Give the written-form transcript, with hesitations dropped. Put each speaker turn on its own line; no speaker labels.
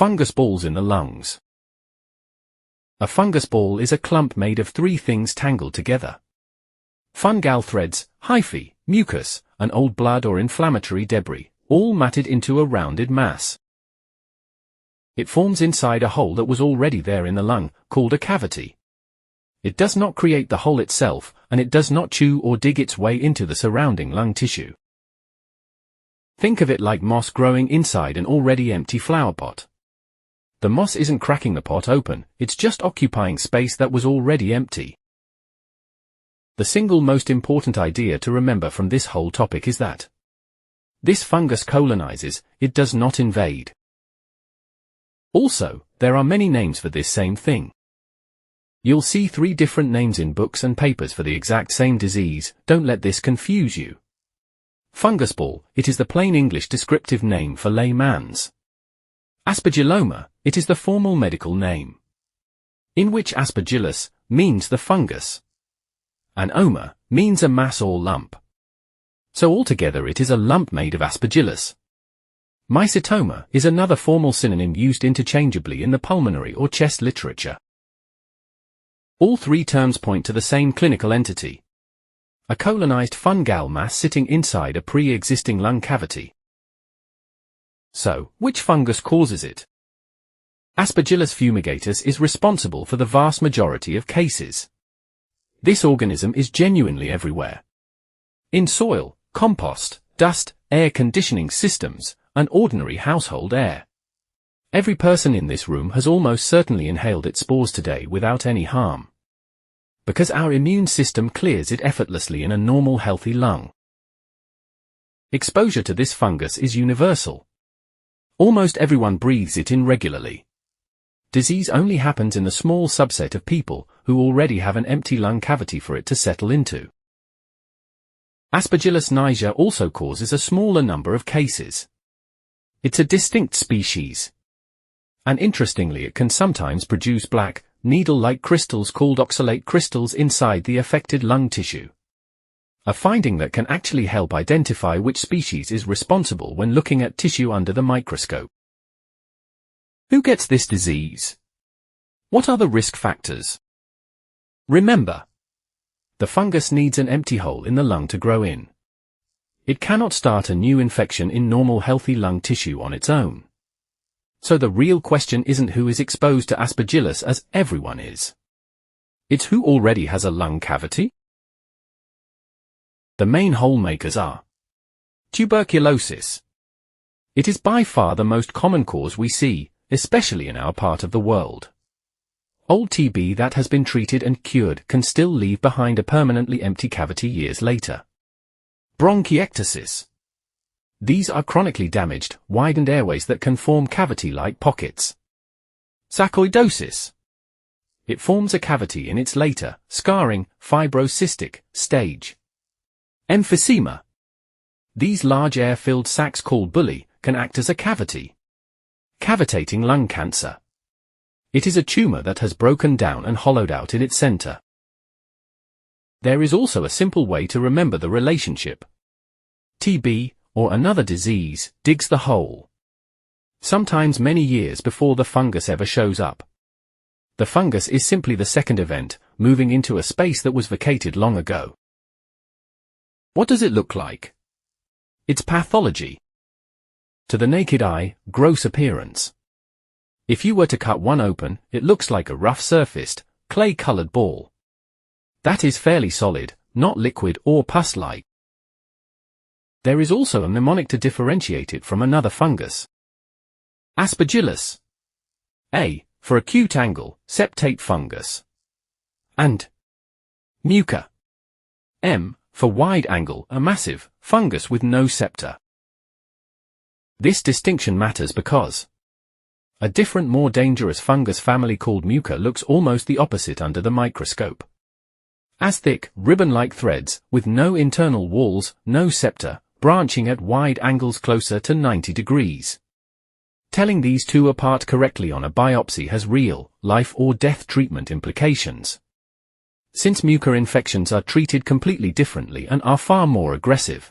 Fungus balls in the lungs. A fungus ball is a clump made of three things tangled together. Fungal threads, hyphae, mucus, and old blood or inflammatory debris, all matted into a rounded mass. It forms inside a hole that was already there in the lung, called a cavity. It does not create the hole itself, and it does not chew or dig its way into the surrounding lung tissue. Think of it like moss growing inside an already empty flowerpot. The moss isn't cracking the pot open, it's just occupying space that was already empty. The single most important idea to remember from this whole topic is that this fungus colonizes, it does not invade. Also, there are many names for this same thing. You'll see 3 different names in books and papers for the exact same disease, don't let this confuse you. Fungus ball, it is the plain English descriptive name for layman's. Aspergilloma, it is the formal medical name, in which Aspergillus means the fungus, and oma means a mass or lump. So altogether it is a lump made of Aspergillus. Mycetoma is another formal synonym used interchangeably in the pulmonary or chest literature. All 3 terms point to the same clinical entity: a colonized fungal mass sitting inside a pre-existing lung cavity. So, which fungus causes it? Aspergillus fumigatus is responsible for the vast majority of cases. This organism is genuinely everywhere. In soil, compost, dust, air conditioning systems, and ordinary household air. Every person in this room has almost certainly inhaled its spores today without any harm, because our immune system clears it effortlessly in a normal healthy lung. Exposure to this fungus is universal. Almost everyone breathes it in regularly. Disease only happens in the small subset of people who already have an empty lung cavity for it to settle into. Aspergillus niger also causes a smaller number of cases. It's a distinct species. And interestingly, it can sometimes produce black, needle-like crystals called oxalate crystals inside the affected lung tissue. A finding that can actually help identify which species is responsible when looking at tissue under the microscope. Who gets this disease? What are the risk factors? Remember, the fungus needs an empty hole in the lung to grow in. It cannot start a new infection in normal healthy lung tissue on its own. So the real question isn't who is exposed to Aspergillus, as everyone is. It's who already has a lung cavity. The main hole makers are tuberculosis. It is by far the most common cause we see, especially in our part of the world. Old TB that has been treated and cured can still leave behind a permanently empty cavity years later. Bronchiectasis. These are chronically damaged, widened airways that can form cavity-like pockets. Sarcoidosis. It forms a cavity in its later, scarring, fibrocystic stage. Emphysema. These large air-filled sacs called bullae can act as a cavity. Cavitating lung cancer. It is a tumor that has broken down and hollowed out in its center. There is also a simple way to remember the relationship. TB, or another disease, digs the hole. Sometimes many years before the fungus ever shows up. The fungus is simply the second event, moving into a space that was vacated long ago. What does it look like? Its pathology. To the naked eye, gross appearance. If you were to cut one open, it looks like a rough-surfaced, clay-colored ball. That is fairly solid, not liquid or pus-like. There is also a mnemonic to differentiate it from another fungus. Aspergillus. A, for acute angle, septate fungus. And Mucor. M, for wide angle, a massive fungus with no septa. This distinction matters because a different, more dangerous fungus family called Mucor looks almost the opposite under the microscope. As thick, ribbon-like threads, with no internal walls, no septa, branching at wide angles closer to 90 degrees. Telling these two apart correctly on a biopsy has real, life or death treatment implications. Since Mucor infections are treated completely differently and are far more aggressive.